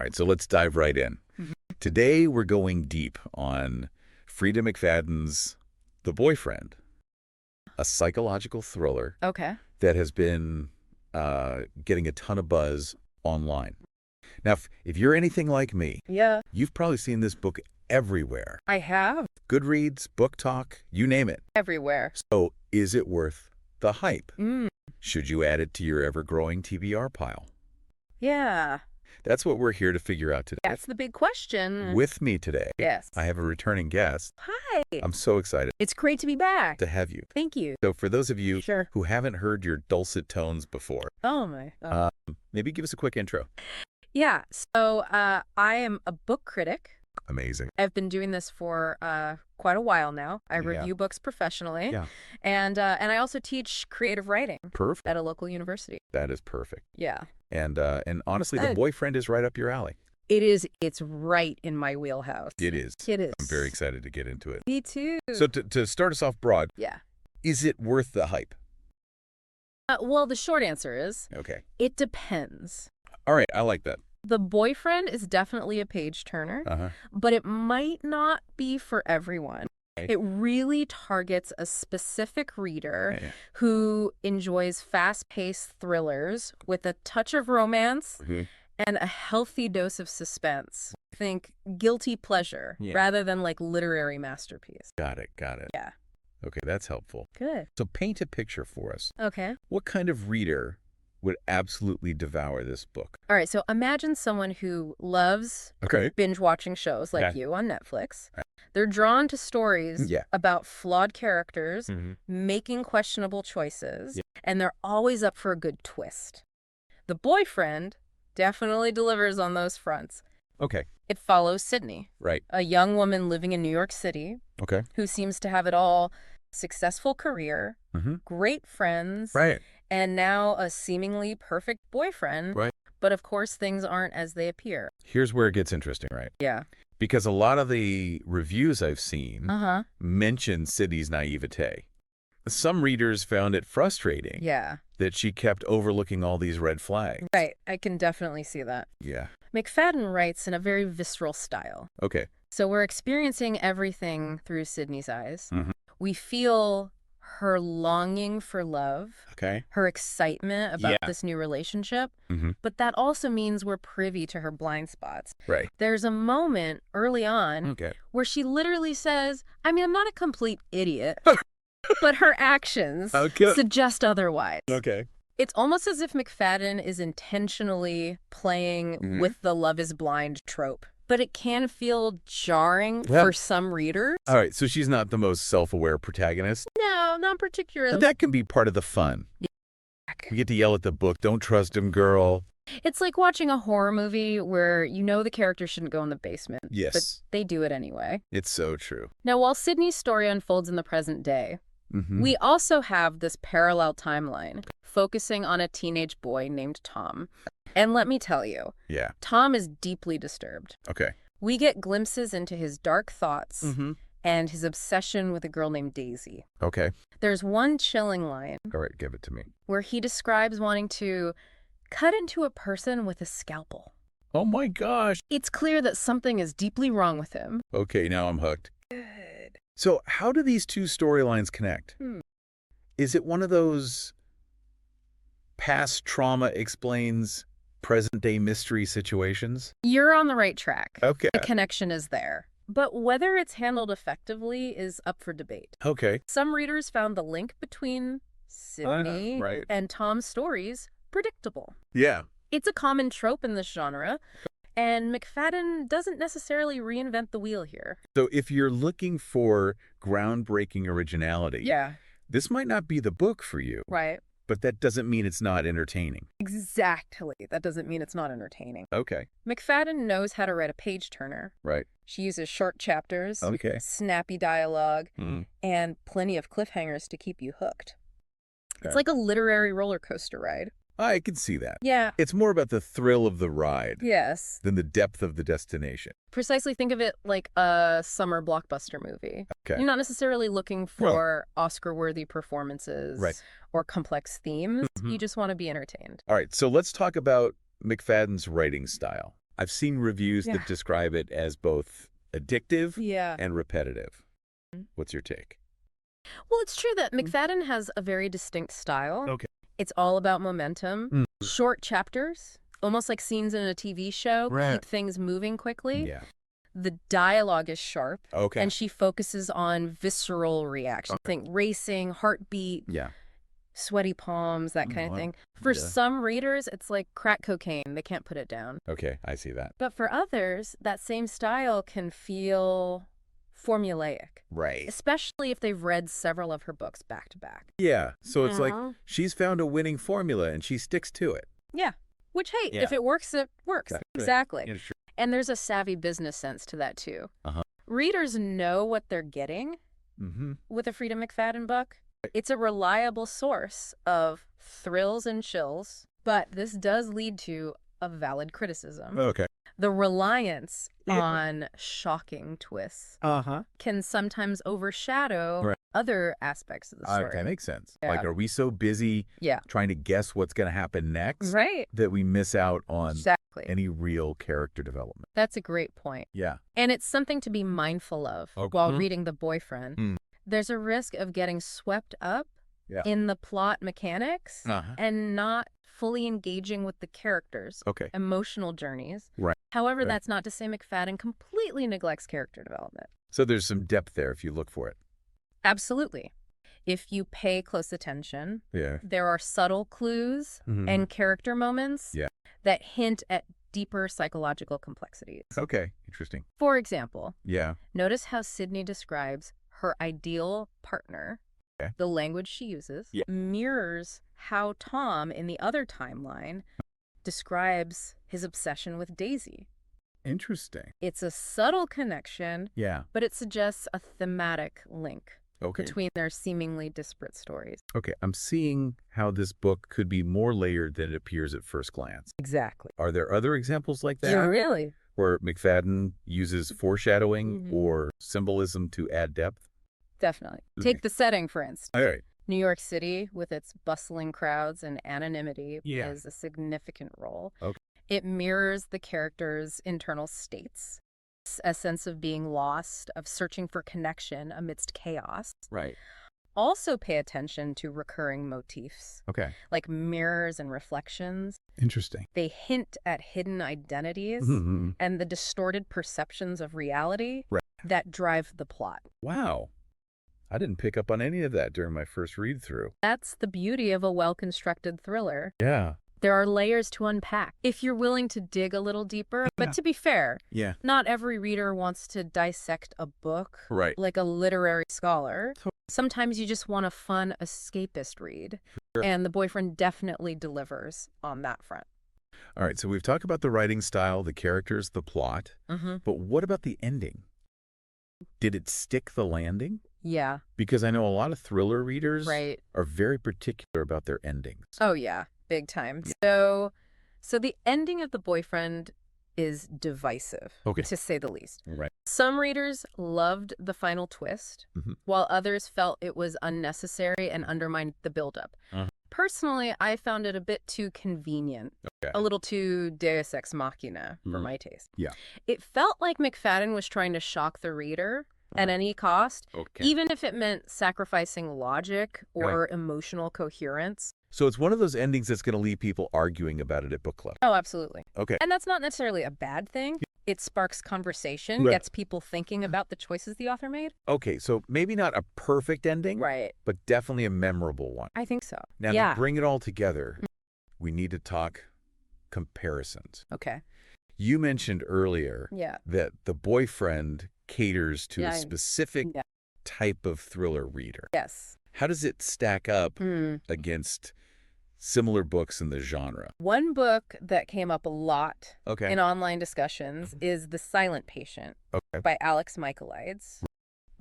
All right, so let's dive right in. Today, we're going deep on Freida McFadden's The Boyfriend, a psychological thriller Okay. that has been getting a ton of buzz online. Now, if you're anything like me, Yeah. you've probably seen this book everywhere. I have. Goodreads, BookTok, you name it. Everywhere. So, is it worth the hype? Mm. Should you add it to your ever-growing TBR pile? Yeah. That's what we're here to figure out today. That's the big question. With me today, Yes. I have a returning guest. Hi. I'm so excited It's great to be back. to have you. Thank you. So for those of you Sure. who haven't heard your dulcet tones before, Oh, my. maybe give us a quick intro. Yeah. So I am a book critic. Amazing. I've been doing this for quite a while now. I Yeah. review books professionally. Yeah. And I also teach creative writing Perfect. at a local university. That is perfect. Yeah. And honestly, The Boyfriend is right up your alley. It is. It's right in my wheelhouse. It is. It is. I'm very excited to get into it. Me too. So to start us off broad, Yeah. is it worth the hype? Well, the short answer is Okay. it depends. All right. I like that. The Boyfriend is definitely a page turner, Uh-huh. but it might not be for everyone. Right. It really targets a specific reader Yeah. who enjoys fast-paced thrillers with a touch of romance Mhm. and a healthy dose of suspense. Think guilty pleasure Yeah. rather than like literary masterpiece. Got it. Got it. Yeah. Okay. That's helpful. Good. So paint a picture for us. Okay. What kind of reader would absolutely devour this book? All right. So imagine someone who loves Okay. binge watching shows like Okay. you on Netflix. Right. They're drawn to stories Yeah. about flawed characters, Mhm. making questionable choices, Yeah. and they're always up for a good twist. The Boyfriend definitely delivers on those fronts. Okay. It follows Sidney, Right. a young woman living in New York City Okay. who seems to have it all: successful career, Mm-hmm. great friends, Right. and now a seemingly perfect boyfriend. Right. But of course, things aren't as they appear. Here's where it gets interesting, right? Yeah. Because a lot of the reviews I've seen Uh-huh. mention Sydney's naivete. Some readers found it frustrating Yeah. that she kept overlooking all these red flags. Right. I can definitely see that. Yeah. McFadden writes in a very visceral style. Okay. So we're experiencing everything through Sidney's eyes. Mhm. We feel her longing for love, Okay. her excitement about Yeah. this new relationship, Mm-hmm. but that also means we're privy to her blind spots. Right. There's a moment early on Okay. where she literally says, I mean, I'm not a complete idiot, but her actions Okay. suggest otherwise. Okay. It's almost as if McFadden is intentionally playing Mhm. with the love is blind trope. But it can feel jarring Yeah. for some readers. All right. So she's not the most self-aware protagonist. No, not particularly. But that can be part of the fun. We get to yell at the book, don't trust him, girl. It's like watching a horror movie where you know the character shouldn't go in the basement. Yes. But they do it anyway. It's so true. Now, while Sidney's story unfolds in the present day, Mm-hmm. we also have this parallel timeline focusing on a teenage boy named Tom. And let me tell you, Yeah. Tom is deeply disturbed. Okay. We get glimpses into his dark thoughts Mm-hmm. and his obsession with a girl named Daisy. Okay. There's one chilling line All right. Give it to me. where he describes wanting to cut into a person with a scalpel. Oh, my gosh. It's clear that something is deeply wrong with him. Okay. Now I'm hooked. Good. So how do these two storylines connect? Is it one of those past trauma explains present-day mystery situations? You're on the right track. Okay. The connection is there. But whether it's handled effectively is up for debate. Okay. Some readers found the link between Sidney right. and Tom's stories predictable. Yeah. It's a common trope in this genre, and McFadden doesn't necessarily reinvent the wheel here. So if you're looking for groundbreaking originality, Yeah. this might not be the book for you, Right. but that doesn't mean it's not entertaining. Exactly. That doesn't mean it's not entertaining. Okay. McFadden knows how to write a page turner. Right. She uses short chapters, Okay. snappy dialogue, Mm. and plenty of cliffhangers to keep you hooked. Okay. It's like a literary roller coaster ride. I can see that. Yeah. It's more about the thrill of the ride Yes. than the depth of the destination. Precisely. Think of it like a summer blockbuster movie. Okay. You're not necessarily looking for Oscar-worthy performances Right. or complex themes. Mhm. You just want to be entertained. All right. So let's talk about McFadden's writing style. I've seen reviews that describe it as both addictive and repetitive. What's your take? Well, it's true that McFadden has a very distinct style. Okay. It's all about momentum, short chapters, almost like scenes in a TV show, keep things moving quickly. Yeah. The dialogue is sharp, Okay. and she focuses on visceral reaction. Think racing, heartbeat, sweaty palms, that kind of thing. For some readers, it's like crack cocaine. They can't put it down. Okay, I see that. But for others, that same style can feel formulaic. Right. Especially if they've read several of her books back to back. Yeah, so it's like she's found a winning formula and she sticks to it. Yeah. Which, hey, if it works, it works. Exactly. Yeah, sure. And there's a savvy business sense to that, too. Readers know what they're getting with a Freida McFadden book. It's a reliable source of thrills and chills, but this does lead to a valid criticism. Okay. The reliance on shocking twists can sometimes overshadow other aspects of the story. Okay, makes sense. Like, are we so busy trying to guess what's going to happen next that we miss out on any real character development? That's a great point. Yeah. And it's something to be mindful of while reading The Boyfriend. There's a risk of getting swept up in the plot mechanics and not fully engaging with the characters' emotional journeys. Right. However, that's not to say McFadden completely neglects character development. So there's some depth there if you look for it. Absolutely. If you pay close attention, there are subtle clues and character moments that hint at deeper psychological complexities. Okay, interesting. For example, Yeah. notice how Sidney describes her ideal partner. The language she uses mirrors how Tom, in the other timeline, describes his obsession with Daisy. Interesting. It's a subtle connection, but it suggests a thematic link between their seemingly disparate stories. Okay, I'm seeing how this book could be more layered than it appears at first glance. Exactly. Are there other examples like that? Yeah, really? Where McFadden uses foreshadowing or symbolism to add depth? Definitely. Take the setting, for instance. All right. New York City, with its bustling crowds and anonymity, plays a significant role. Okay. It mirrors the characters' internal states, a sense of being lost, of searching for connection amidst chaos. Right. Also pay attention to recurring motifs, like mirrors and reflections. Interesting. They hint at hidden identities and the distorted perceptions of reality that drive the plot. Wow. I didn't pick up on any of that during my first read-through. That's the beauty of a well-constructed thriller. Yeah. There are layers to unpack if you're willing to dig a little deeper. But to be fair, not every reader wants to dissect a book like a literary scholar. Sometimes you just want a fun escapist read. And The Boyfriend definitely delivers on that front. All right, so we've talked about the writing style, the characters, the plot. But what about the ending? Did it stick the landing? Yeah. Because I know a lot of thriller readers Right. are very particular about their endings. Oh, yeah. Big time. So the ending of The Boyfriend is divisive, to say the least. Right. Some readers loved the final twist, while others felt it was unnecessary and undermined the buildup. Personally, I found it a bit too convenient, a little too deus ex machina for my taste. Yeah. It felt like McFadden was trying to shock the reader at any cost, even if it meant sacrificing logic or emotional coherence. So it's one of those endings that's going to leave people arguing about it at book club. Oh, absolutely. Okay. And that's not necessarily a bad thing. It sparks conversation, gets people thinking about the choices the author made. Okay, so maybe not a perfect ending, but definitely a memorable one. I think so. Now, to bring it all together, we need to talk comparisons. Okay. You mentioned earlier that The Boyfriend caters to a specific type of thriller reader. Yes. How does it stack up against similar books in the genre? One book that came up a lot in online discussions is The Silent Patient by Alex Michaelides.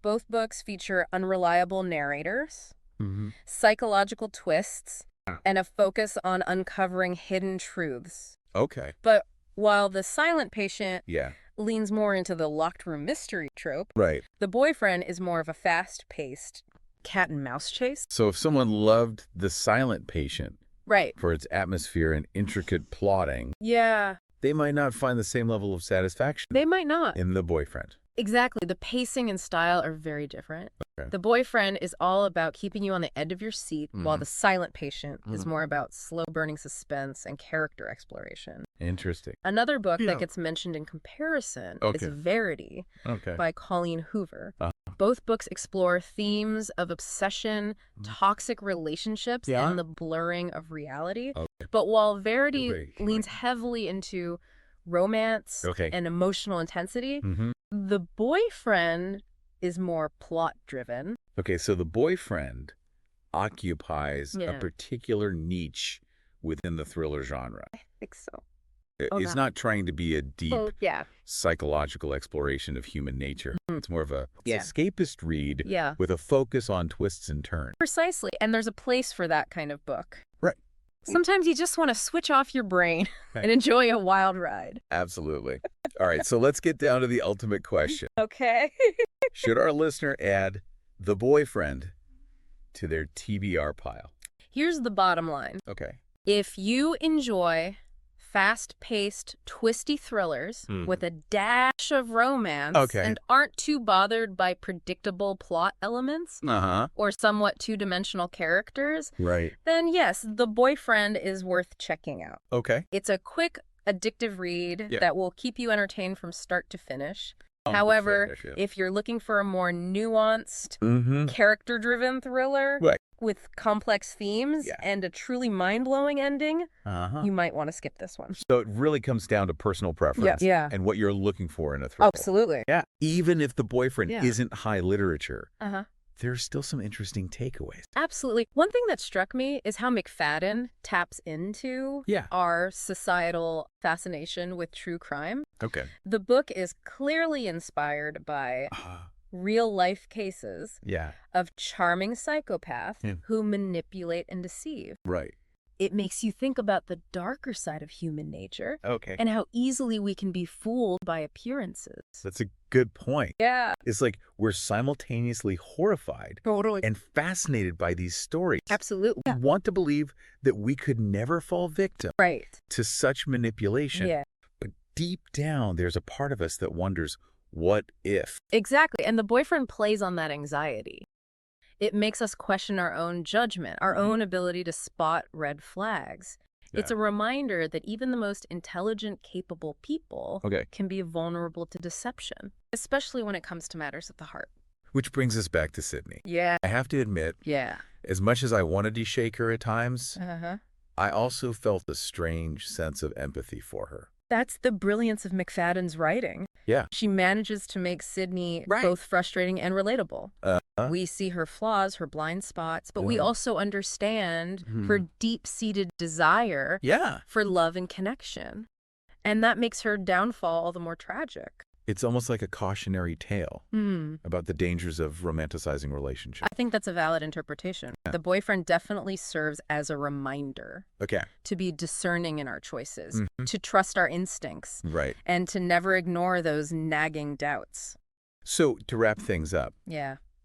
Both books feature unreliable narrators, psychological twists, and a focus on uncovering hidden truths. Okay. But while The Silent Patient leans more into the locked room mystery trope, The Boyfriend is more of a fast-paced cat and mouse chase. So if someone loved The Silent Patient for its atmosphere and intricate plotting, they might not find the same level of satisfaction. They might not. In The Boyfriend. Exactly. The pacing and style are very different. Okay. The Boyfriend is all about keeping you on the edge of your seat, while The Silent Patient is more about slow-burning suspense and character exploration. Interesting. Another book that gets mentioned in comparison is Verity by Colleen Hoover. Both books explore themes of obsession, toxic relationships, and the blurring of reality. But while Verity leans heavily into romance and emotional intensity, The Boyfriend is more plot-driven. Okay, so The Boyfriend occupies a particular niche within the thriller genre. I think so. It's not trying to be a deep psychological exploration of human nature. It's more of a escapist read with a focus on twists and turns. Precisely, and there's a place for that kind of book. Right. Sometimes you just want to switch off your brain and enjoy a wild ride. Absolutely. All right, so let's get down to the ultimate question. Okay. Should our listener add The Boyfriend to their TBR pile? Here's the bottom line. Okay. If you enjoy fast-paced, twisty thrillers with a dash of romance and aren't too bothered by predictable plot elements or somewhat two-dimensional characters, then yes, The Boyfriend is worth checking out. Okay. It's a quick, addictive read that will keep you entertained from start to finish. However, if you're looking for a more nuanced, character-driven thriller with complex themes and a truly mind-blowing ending, you might want to skip this one. So it really comes down to personal preference and what you're looking for in a thriller. Absolutely. Yeah. Even if The Boyfriend isn't high literature, there's still some interesting takeaways. Absolutely. One thing that struck me is how McFadden taps into our societal fascination with true crime. Okay. The book is clearly inspired by real-life cases of charming psychopaths who manipulate and deceive. Right. It makes you think about the darker side of human nature and how easily we can be fooled by appearances. That's a good point. Yeah. It's like we're simultaneously horrified and fascinated by these stories. Absolutely. We want to believe that we could never fall victim to such manipulation. Yeah. But deep down, there's a part of us that wonders, what if? Exactly. And The Boyfriend plays on that anxiety. It makes us question our own judgment, our own ability to spot red flags. It's a reminder that even the most intelligent, capable people can be vulnerable to deception, especially when it comes to matters at the heart. Which brings us back to Sidney. Yeah. I have to admit, as much as I wanted to shake her at times, I also felt a strange sense of empathy for her. That's the brilliance of McFadden's writing. Yeah. She manages to make Sidney both frustrating and relatable. We see her flaws, her blind spots, but we also understand her deep-seated desire for love and connection. And that makes her downfall all the more tragic. It's almost like a cautionary tale about the dangers of romanticizing relationships. I think that's a valid interpretation. The Boyfriend definitely serves as a reminder to be discerning in our choices, to trust our instincts, and to never ignore those nagging doubts. So to wrap things up,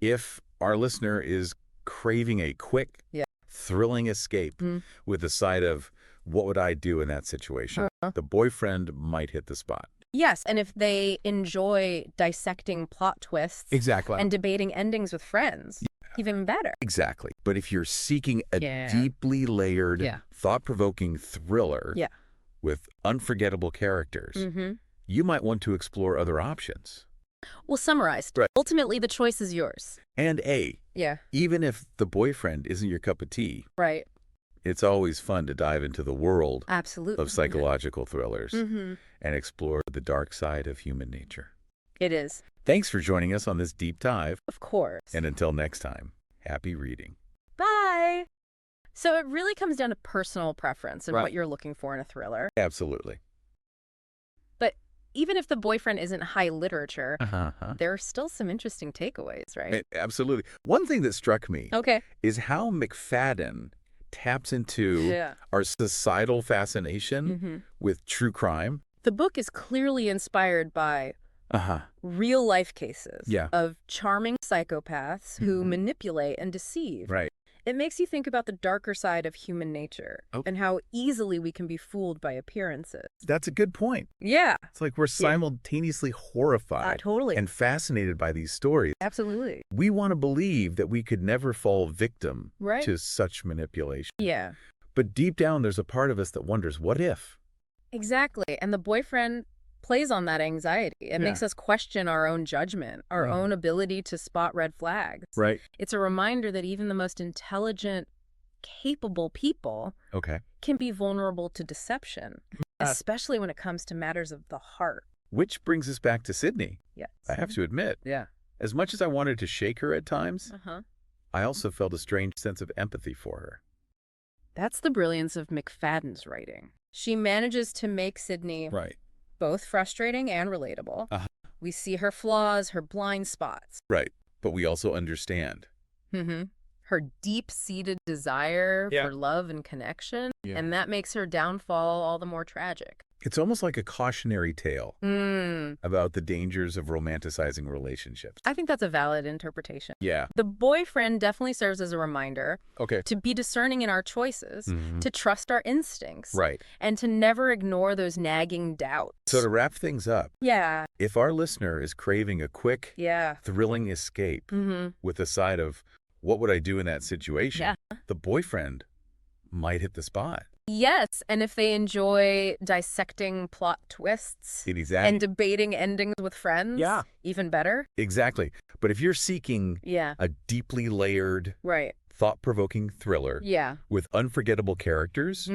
if our listener is craving a quick, thrilling escape with a side of what would I do in that situation, The Boyfriend might hit the spot. Yes, and if they enjoy dissecting plot twists and debating endings with friends, even better. Exactly. But if you're seeking a deeply layered, thought-provoking thriller with unforgettable characters, you might want to explore other options. Well, summarized, ultimately the choice is yours. And even if The Boyfriend isn't your cup of tea, it's always fun to dive into the world of psychological thrillers and explore the dark side of human nature. It is. Thanks for joining us on this deep dive. Of course. And until next time, happy reading. Bye. So it really comes down to personal preference and what you're looking for in a thriller. Absolutely. But even if The Boyfriend isn't high literature, there are still some interesting takeaways, right? Absolutely. One thing that struck me is how McFadden taps into our societal fascination with true crime. The book is clearly inspired by real-life cases of charming psychopaths who manipulate and deceive. It makes you think about the darker side of human nature and how easily we can be fooled by appearances. That's a good point. Yeah. It's like we're simultaneously horrified totally. and fascinated by these stories. Absolutely. We want to believe that we could never fall victim Right. to such manipulation. Yeah. But deep down, there's a part of us that wonders, what if? Exactly. And the boyfriend plays on that anxiety. It makes us question our own judgment, our own ability to spot red flags. Right. It's a reminder that even the most intelligent, capable people can be vulnerable to deception, especially when it comes to matters of the heart. Which brings us back to Sidney. Yes. I have to admit, as much as I wanted to shake her at times, I also felt a strange sense of empathy for her. That's the brilliance of McFadden's writing. She manages to make Sidney both frustrating and relatable. We see her flaws, her blind spots. Right. But we also understand. Her deep-seated desire for love and connection. And that makes her downfall all the more tragic. It's almost like a cautionary tale about the dangers of romanticizing relationships. I think that's a valid interpretation. Yeah. The boyfriend definitely serves as a reminder to be discerning in our choices, to trust our instincts, and to never ignore those nagging doubts. So to wrap things up, if our listener is craving a quick, thrilling escape with a side of, what would I do in that situation? The boyfriend might hit the spot. Yes, and if they enjoy dissecting plot twists and debating endings with friends, even better. Exactly. But if you're seeking a deeply layered, thought-provoking thriller with unforgettable characters,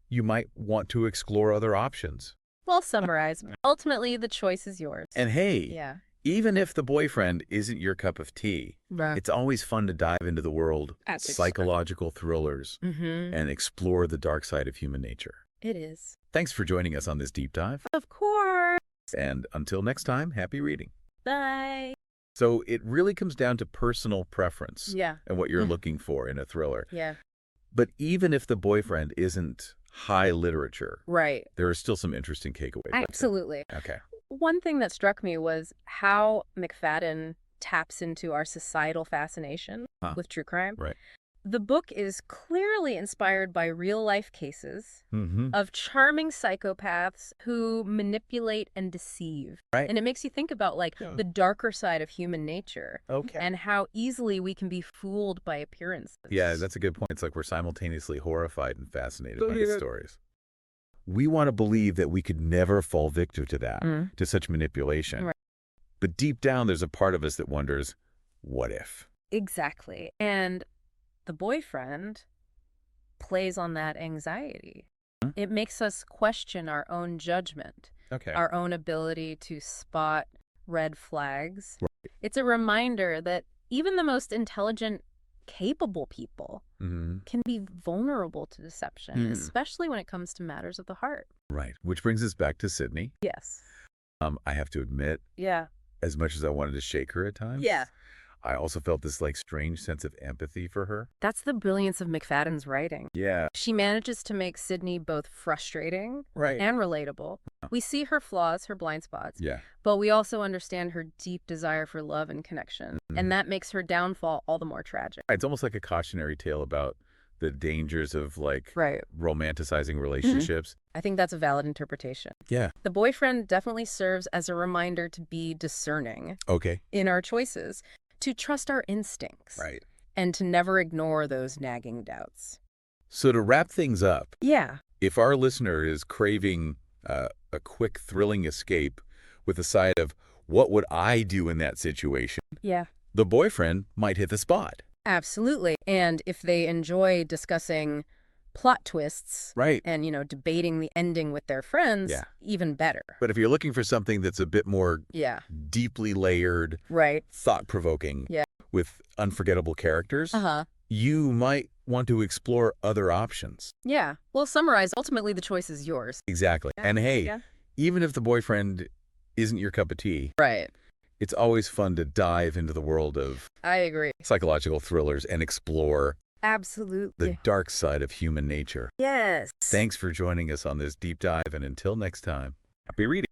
you might want to explore other options. Well summarized. Ultimately, the choice is yours. And hey, even if the boyfriend isn't your cup of tea, it's always fun to dive into the world of psychological thrillers and explore the dark side of human nature. It is. Thanks for joining us on this deep dive. Of course. And until next time, happy reading. Bye. So it really comes down to personal preference and what you're looking for in a thriller. But even if the boyfriend isn't high literature, there are still some interesting takeaways. Absolutely. Okay. One thing that struck me was how McFadden taps into our societal fascination with true crime. The book is clearly inspired by real-life cases of charming psychopaths who manipulate and deceive. And it makes you think about, like, the darker side of human nature and how easily we can be fooled by appearances. Yeah, that's a good point. It's like we're simultaneously horrified and fascinated by the stories. We want to believe that we could never fall victim to that, to such manipulation. But deep down, there's a part of us that wonders, what if? Exactly. And the boyfriend plays on that anxiety. It makes us question our own judgment, our own ability to spot red flags. It's a reminder that even the most intelligent, capable people can be vulnerable to deception, especially when it comes to matters of the heart. Right. Which brings us back to Sidney. Yes. I have to admit, as much as I wanted to shake her at times, I also felt this like strange sense of empathy for her. That's the brilliance of McFadden's writing. Yeah. She manages to make Sidney both frustrating and relatable. We see her flaws, her blind spots, but we also understand her deep desire for love and connection. And that makes her downfall all the more tragic. It's almost like a cautionary tale about the dangers of like romanticizing relationships. I think that's a valid interpretation. Yeah. The boyfriend definitely serves as a reminder to be discerning in our choices, to trust our instincts, and to never ignore those nagging doubts. So to wrap things up, if our listener is craving a quick, thrilling escape with a side of, what would I do in that situation? The boyfriend might hit the spot. Absolutely. And if they enjoy discussing plot twists and, you know, debating the ending with their friends, even better. But if you're looking for something that's a bit more deeply layered, thought-provoking, with unforgettable characters, you might want to explore other options. Yeah. Well, summarize, ultimately the choice is yours. Exactly. And hey, even if the boyfriend isn't your cup of tea, it's always fun to dive into the world of psychological thrillers and explore the dark side of human nature. Yes. Thanks for joining us on this deep dive, and until next time, happy reading.